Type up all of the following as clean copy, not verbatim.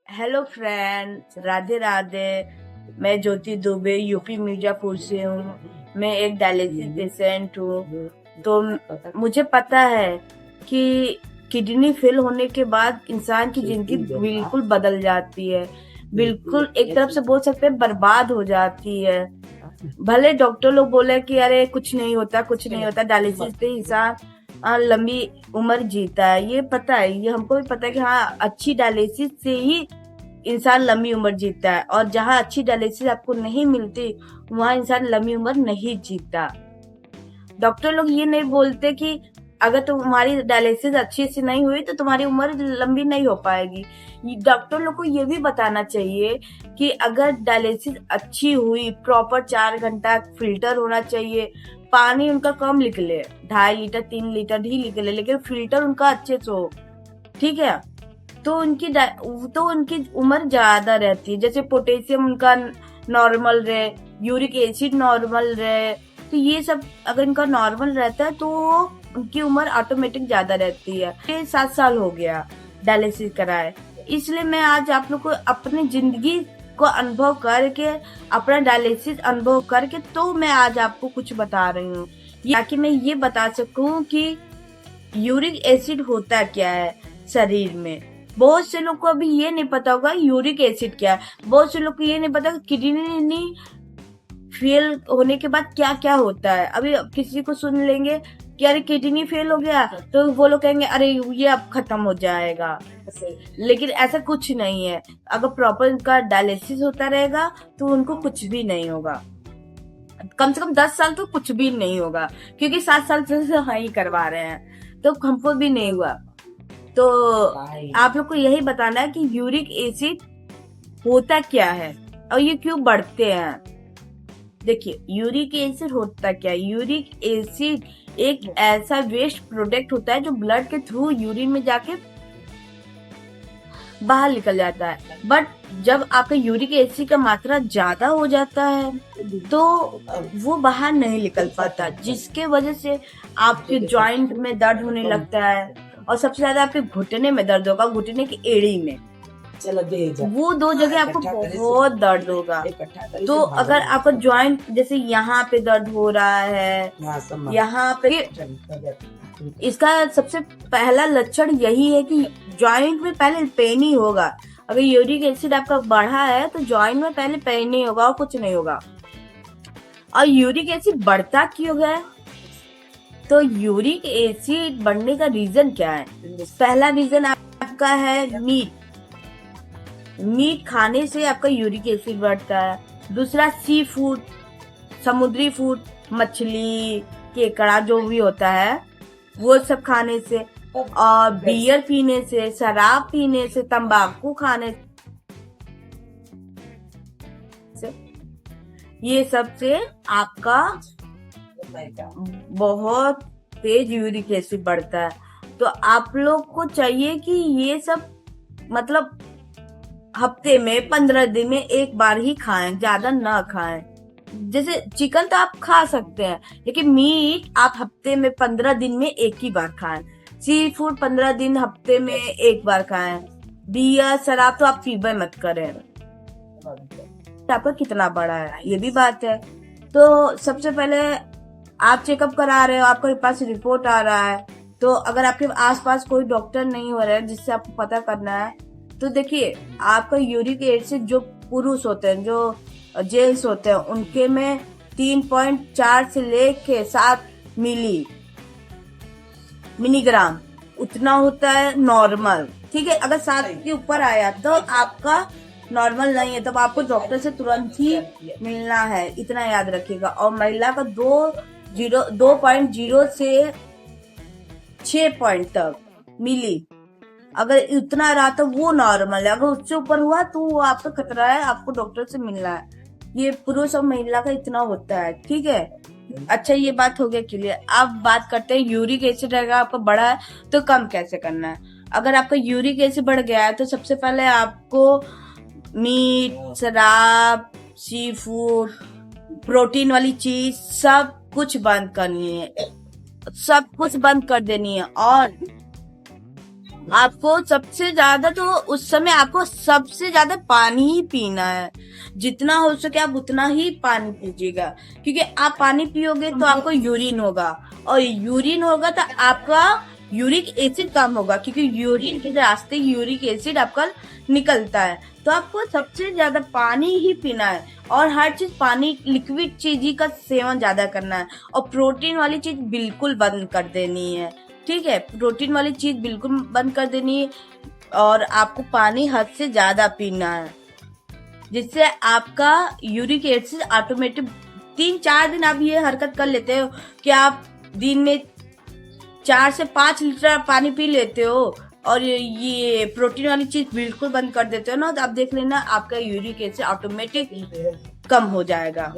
Hello friends, Radhe Radhe. मैं ज्योति Dubey UP Mirzapur से हूँ। मैं एक डायलिसिस पेशेंट हूँ। तो मुझे पता है कि किडनी फेल होने के बाद इंसान की जिंदगी बिल्कुल बदल जाती है, बिल्कुल एक तरफ से बोल सकते हैं बर्बाद हो जाती है। भले डॉक्टर लोग बोले कि अरे कुछ नहीं होता, कुछ नहीं होता, डायलिसिस से इंसान लंबी उम्र जीता है। ये पता है, ये हमको भी पता है कि हाँ, अच्छी डायलिसिस से ही इंसान लंबी उम्र जीता है, और जहाँ अच्छी डायलिसिस आपको नहीं मिलती वहाँ इंसान लंबी उम्र नहीं जीता। डॉक्टर लोग ये नहीं बोलते कि अगर तुम्हारी डायलिसिस अच्छी से नहीं हुई तो तुम्हारी उम्र लंबी नहीं हो पाएगी। डॉक्टर लोग को ये भी बताना चाहिए कि अगर डायलिसिस अच्छी हुई, प्रॉपर 4 घंटा फिल्टर होना चाहिए, पानी उनका कम निकले, 2.5 लीटर 3 लीटर ही निकले, लेकिन फिल्टर उनका अच्छे से हो, ठीक है, तो उनकी उम्र ज्यादा रहती है। जैसे पोटेशियम उनका नॉर्मल रहे, यूरिक एसिड नॉर्मल रहे, तो ये सब अगर इनका नॉर्मल रहता है तो उनकी उम्र ऑटोमेटिक ज्यादा रहती है। ये 7 साल हो गया डायलिसिस कराए, इसलिए मैं आज आप लोग को अपनी जिंदगी को अनुभव करके, अपना डायलिसिस अनुभव करके, तो मैं आज आपको कुछ बता रही हूँ, ताकि मैं ये बता सकूं कि यूरिक एसिड होता क्या है शरीर में। बहुत से लोग को अभी ये नहीं पता होगा यूरिक एसिड क्या है। बहुत से लोग को ये नहीं पता किडनी फेल होने के बाद क्या क्या होता है। अभी किसी को सुन लेंगे कि अरे किडनी फेल हो गया तो वो लोग कहेंगे अरे ये अब खत्म हो जाएगा, लेकिन ऐसा कुछ नहीं है। अगर प्रॉपर उनका डायलिसिस होता रहेगा तो उनको कुछ भी नहीं होगा। कम से कम 10 साल तो कुछ भी नहीं होगा, क्योंकि 7 साल से हाँ ही करवा रहे हैं, तो हमको भी नहीं हुआ। तो आप लोग को यही बताना है कि यूरिक एसिड होता क्या है और ये क्यों बढ़ते हैं। देखिए, यूरिक एसिड होता क्या है। यूरिक एसिड एक ऐसा वेस्ट प्रोडक्ट होता है जो ब्लड के थ्रू यूरिन में जाके बाहर निकल जाता है। बट जब आपका यूरिक एसिड का मात्रा ज्यादा हो जाता है तो वो बाहर नहीं निकल पाता, जिसके वजह से आपके जॉइंट में दर्द होने लगता है, और सबसे ज्यादा आपके घुटने में दर्द होगा, घुटने की एड़ी में। वो 2 जगह आपको बहुत दर्द होगा। तो अगर आपका जॉइंट जैसे यहाँ पे दर्द हो रहा है, यहाँ पे, इसका सबसे पहला लक्षण यही है कि जॉइंट में पहले पेन ही होगा। अगर यूरिक एसिड आपका बढ़ा है तो जॉइंट में पहले पेन ही होगा और कुछ नहीं होगा। और यूरिक एसिड बढ़ता क्यों है? तो यूरिक एसिड बढ़ने का रीजन क्या है? पहला रीजन आपका है मीट खाने से आपका यूरिक एसिड बढ़ता है। दूसरा सी फूड, समुद्री फूड, मछली, केकड़ा जो भी होता है वो सब खाने से, और बियर पीने से, शराब पीने से, तंबाकू खाने से, ये सब से आपका बहुत तेज यूरिक एसिड बढ़ता है। तो आप लोग को चाहिए कि ये सब मतलब हफ्ते में 15 दिन में एक बार ही खाएं, ज्यादा ना खाएं। जैसे चिकन तो आप खा सकते हैं, लेकिन मीट आप हफ्ते में 15 दिन में एक ही बार खाएं। सी फूड 15 दिन हफ्ते में एक बार खाएं। बियर शराब तो आप पीबे मत करें। आपका कितना बड़ा है ये भी बात है। तो सबसे पहले आप चेकअप करा रहे हो, आपके पास रिपोर्ट आ रहा है, तो अगर आपके आसपास कोई डॉक्टर नहीं हो रहा है जिससे आपको पता करना है, तो देखिए, आपका यूरिक एसिड जो पुरुष होते हैं, जो जेंट्स होते हैं, उनके में 3.4 से लेके 7 मिलीग्राम उतना होता है नॉर्मल, ठीक है। अगर 7 के ऊपर आया तो आपका नॉर्मल नहीं है, तब आपको डॉक्टर से तुरंत ही मिलना है, इतना याद रखिएगा। और महिला का 2.0 से 6 पॉइंट तक मिली, अगर इतना रहा तो वो नॉर्मल है। अगर उससे ऊपर हुआ तो वो आपका खतरा है, आपको डॉक्टर से मिलना है। ये पुरुष और महिला का इतना होता है, ठीक है। अच्छा, ये बात हो गया क्लियर। अब बात करते हैं यूरिक एसिड अगर आपका बढ़ा है तो कम कैसे करना है। अगर आपका यूरिक एसिड बढ़ गया है तो सबसे पहले आपको मीट, शराब, सी फूड, प्रोटीन वाली चीज सब कुछ बंद करनी है, सब कुछ बंद कर देनी है। और आपको सबसे ज्यादा तो उस समय आपको सबसे ज्यादा पानी ही पीना है। जितना हो सके आप उतना ही पानी पीजिएगा, क्योंकि आप पानी पियोगे तो आपको यूरिन होगा, और यूरिन होगा तो आपका यूरिक एसिड कम होगा, क्योंकि यूरिन के रास्ते यूरिक एसिड आपका निकलता है। तो आपको सबसे ज्यादा पानी ही पीना है, और हर चीज पानी, लिक्विड चीज ही का सेवन ज्यादा करना है, और प्रोटीन वाली चीज बिल्कुल बंद कर देनी है। ठीक है, प्रोटीन वाली चीज बिल्कुल बंद कर देनी है, और आपको पानी हद से ज्यादा पीना है, जिससे आपका यूरिक एसिड ऑटोमेटिक 3-4 दिन आप ये हरकत कर लेते हो कि आप दिन में 4 से 5 लीटर पानी पी लेते हो, और ये प्रोटीन वाली चीज बिल्कुल बंद कर देते हो ना, तो आप देख लेना आपका यूरिक एसिड ऑटोमेटिक कम हो जाएगा।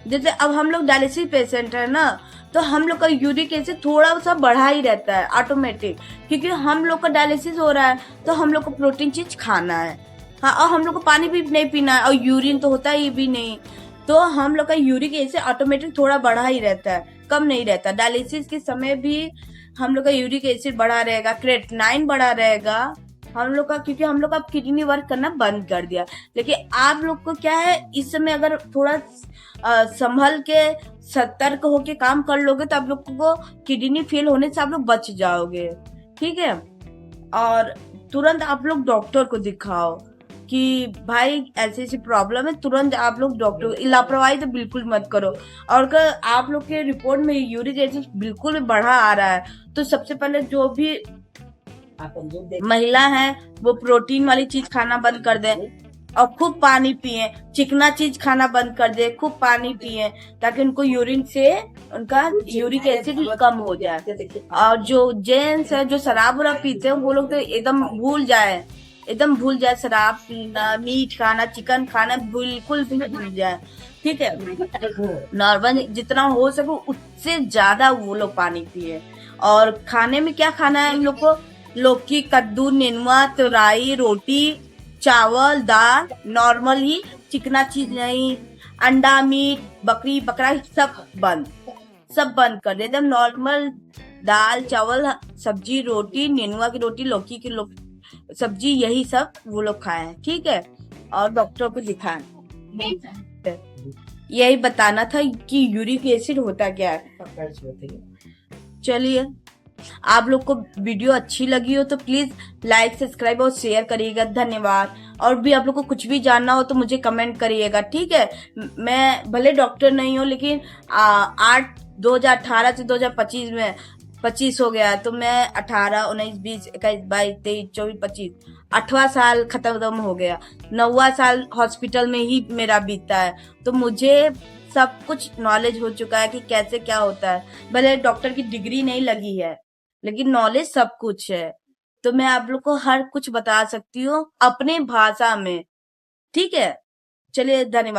जैसे अब हम लोग डायलिसिस पेशेंट है ना, तो हम लोग का यूरिक एसिड थोड़ा सा बढ़ा ही रहता है ऑटोमेटिक, क्योंकि हम लोग का डायलिसिस हो रहा है, तो हम लोग को प्रोटीन चीज खाना है। हाँ, और हम लोग को पानी भी नहीं पीना है, और यूरिन तो होता ही भी नहीं, तो हम लोग का यूरिक एसिड ऑटोमेटिक थोड़ा बढ़ा ही रहता है, कम नहीं रहता। डायलिसिस के समय भी हम लोग का यूरिक एसिड बढ़ा रहेगा, क्रेटिनाइन बढ़ा रहेगा हम लोग का, क्योंकि हम लोग का किडनी वर्क करना बंद कर दिया। लेकिन आप लोग को क्या है, इस समय अगर थोड़ा संभल के सतर्क होके काम कर लोगे तो आप लोग को किडनी फेल होने से आप लोग बच जाओगे। ठीक है, और तुरंत आप लोग डॉक्टर को दिखाओ कि भाई ऐसी ऐसी प्रॉब्लम है, तुरंत आप लोग डॉक्टर, लापरवाही तो बिल्कुल मत करो। और अगर आप लोग के रिपोर्ट में यूरिक एसिड बिल्कुल बढ़ा आ रहा है, तो सबसे पहले जो भी महिला है वो प्रोटीन वाली चीज खाना बंद कर दे, और खूब पानी पिए, चिकना चीज खाना बंद कर दे, खूब पानी पिए, ताकि उनको यूरिन से उनका यूरिक एसिड कम हो जाए। और जो जेंट्स है जो शराब वराब पीते हैं, वो लोग तो एकदम भूल जाए शराब पीना, मीट खाना, चिकन खाना बिल्कुल भी भूल जाए। ठीक है, नॉर्मल जितना हो सके उससे ज्यादा वो लोग पानी पिए। और खाने में क्या खाना है हम लोग को, लौकी, कद्दू, नेनुआ, तुरई, रोटी, चावल, दाल, नॉर्मल ही, चिकना चीज नहीं, अंडा, मीट, बकरी, बकरा सब बंद कर दे, एकदम नॉर्मल दाल, चावल, सब्जी, रोटी, नेनुआ की रोटी, लौकी की सब्जी, यही सब वो लोग खाएं। ठीक है, और डॉक्टर को दिखाएं। यही बताना था कि यूरिक एसिड होता क्या है। चलिए, आप लोग को वीडियो अच्छी लगी हो तो प्लीज लाइक, सब्सक्राइब और शेयर करिएगा। धन्यवाद। और भी आप लोग को कुछ भी जानना हो तो मुझे कमेंट करिएगा। ठीक है, मैं भले डॉक्टर नहीं हूँ, लेकिन 2018 से 2025 में 25 हो गया, तो मैं 18, 19, 20, 21, 22, 23, 24, 25, 8वां साल खत्म हो गया, 9वां साल हॉस्पिटल में ही मेरा बीता है। तो मुझे सब कुछ नॉलेज हो चुका है कि कैसे क्या होता है। भले डॉक्टर की डिग्री नहीं लगी है, लेकिन नॉलेज सब कुछ है, तो मैं आप लोग को हर कुछ बता सकती हूँ अपने भाषा में। ठीक है, चलिए, धन्यवाद।